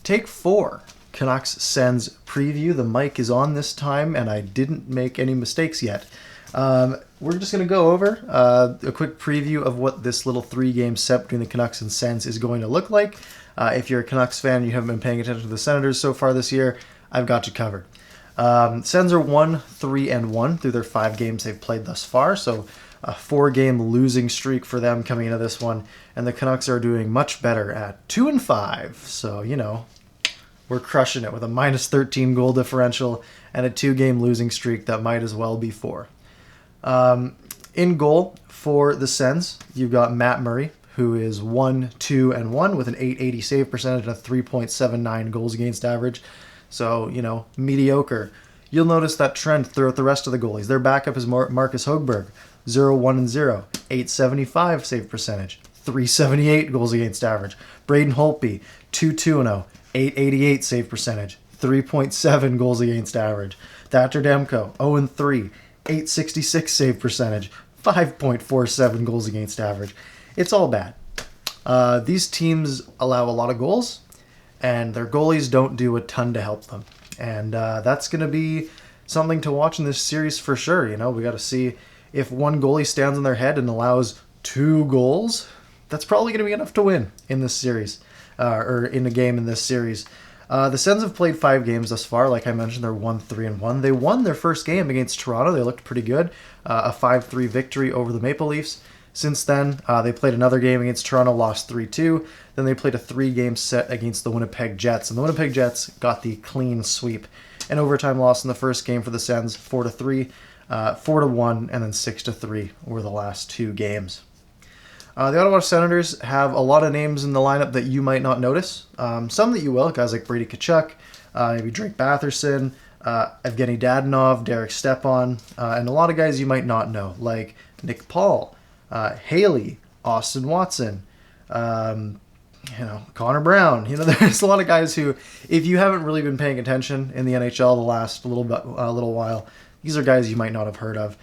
Take 4. Canucks Sens preview. The mic is on this time, and I didn't make any mistakes yet. We're just going to go over a quick preview of what this little 3-game set between the Canucks and Sens is going to look like. If you're a Canucks fan and you haven't been paying attention to the Senators so far this year, I've got you covered. Sens are 1-3-1 through their 5 games they've played thus far, so a 4-game losing streak for them coming into this one, and the Canucks are doing much better at 2-5, so, you know, we're crushing it with a -13 goal differential and a 2-game losing streak that might as well be 4. In goal for the Sens, you've got Matt Murray, who is 1-2-1 with an .880 save percentage and a 3.79 goals against average. So, you know, mediocre. You'll notice that trend throughout the rest of the goalies. Their backup is Marcus Högberg, 0-1-0, .875 save percentage, 378 goals against average. Braden Holtby, 2-2-0, .888 save percentage, 3.7 goals against average. Thatcher Demko, 0-3, .866 save percentage, 5.47 goals against average. It's all bad. These teams allow a lot of goals, and their goalies don't do a ton to help them. And that's going to be something to watch in this series for sure. You know, we got to see if one goalie stands on their head and allows 2 goals. That's probably going to be enough to win in this series, or in a game in this series. The Sens have played 5 games thus far. Like I mentioned, they're 1-3-1. They won their first game against Toronto. They looked pretty good. A 5-3 victory over the Maple Leafs. Since then, they played another game against Toronto, lost 3-2. Then they played a 3-game set against the Winnipeg Jets. And the Winnipeg Jets got the clean sweep. An overtime loss in the first game for the Sens, 4-3, 4-1, and then 6-3 were the last 2 games. The Ottawa Senators have a lot of names in the lineup that you might not notice. Some that you will, guys like Brady Tkachuk, maybe Drake Batherson, Evgeny Dadonov, Derek Stepan, and a lot of guys you might not know, like Nick Paul, Haley, Austin Watson, Connor Brown. You know, there's a lot of guys who, if you haven't really been paying attention in the NHL the last little while, these are guys you might not have heard of.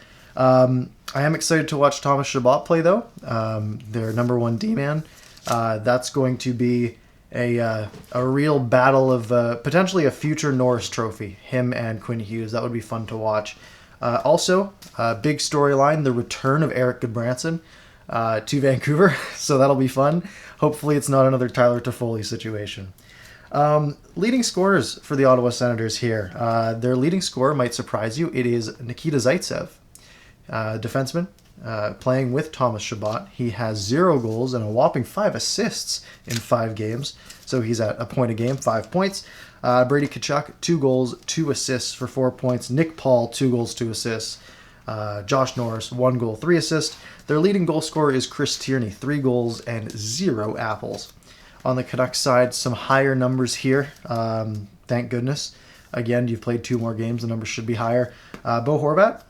I am excited to watch Thomas Chabot play, though. Their number 1 D-man. That's going to be a real battle of potentially a future Norris Trophy. Him and Quinn Hughes. That would be fun to watch. Also, big storyline: the return of Eric Goodbranson to Vancouver. So that'll be fun. Hopefully, it's not another Tyler Toffoli situation. Leading scorers for the Ottawa Senators here. Their leading scorer might surprise you. It is Nikita Zaitsev. Defenseman, playing with Thomas Chabot. He has 0 goals and a whopping 5 assists in 5 games. So he's at a point a game, 5 points. Brady Tkachuk, 2 goals, 2 assists for 4 points. Nick Paul, 2 goals, 2 assists. Josh Norris, 1 goal, 3 assists. Their leading goal scorer is Chris Tierney, 3 goals and 0 apples. On the Canucks side, some higher numbers here. Thank goodness. Again, you've played 2 more games. The numbers should be higher. Bo Horvat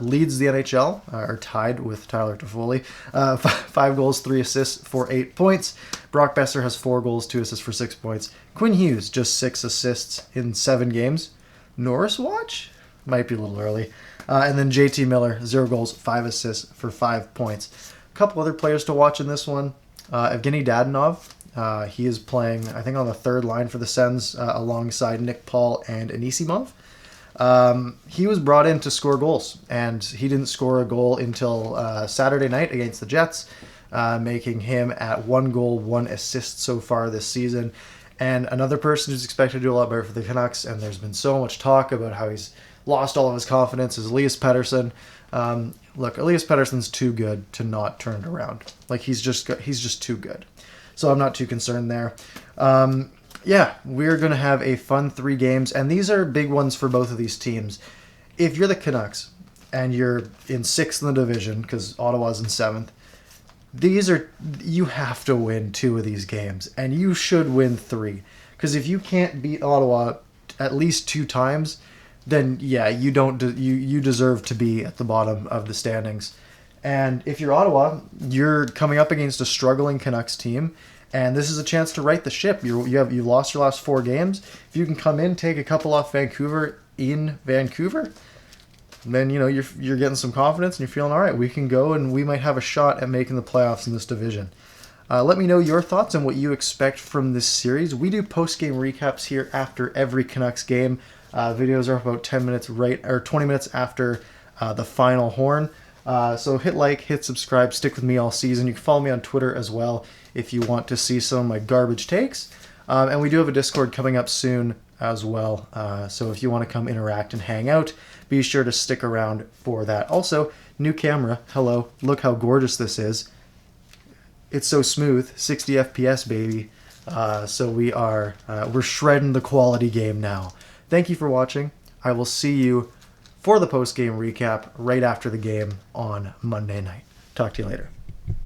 leads the NHL, or tied with Tyler Toffoli. 5 goals, 3 assists for 8 points. Brock Besser has 4 goals, 2 assists for 6 points. Quinn Hughes, just 6 assists in 7 games. Norris watch? Might be a little early. And then JT Miller, 0 goals, 5 assists for 5 points. A couple other players to watch in this one. Evgeny Dadonov. He is playing, I think, on the 3rd line for the Sens alongside Nick Paul and Anisimov. He was brought in to score goals, and he didn't score a goal until Saturday night against the Jets, making him at 1 goal, 1 assist so far this season. And another person who's expected to do a lot better for the Canucks, and there's been so much talk about how he's lost all of his confidence, is Elias Pettersson. Look, Elias Pettersson's too good to not turn it around. Like, he's just too good. So I'm not too concerned there. Yeah, we're going to have a fun 3 games, and these are big ones for both of these teams. If you're the Canucks and you're in 6th in the division, because Ottawa's in 7th, you have to win 2 of these games, and you should win 3. Because if you can't beat Ottawa at least 2 times, then yeah, you deserve to be at the bottom of the standings. And if you're Ottawa, you're coming up against a struggling Canucks team, and this is a chance to right the ship. You've lost your last 4 games. If you can come in, take a couple off Vancouver in Vancouver, then you're getting some confidence and you're feeling all right. We can go, and we might have a shot at making the playoffs in this division. Let me know your thoughts and what you expect from this series. We do post-game recaps here after every Canucks game. Videos are about 20 minutes after the final horn. So hit like, hit subscribe, stick with me all season. You can follow me on Twitter as well if you want to see some of my garbage takes. And we do have a Discord coming up soon as well. So if you want to come interact and hang out, be sure to stick around for that. Also, new camera. Hello. Look how gorgeous this is. It's so smooth. 60 FPS, baby. So we're shredding the quality game now. Thank you for watching. I will see you for the post-game recap right after the game on Monday night. Talk to you later.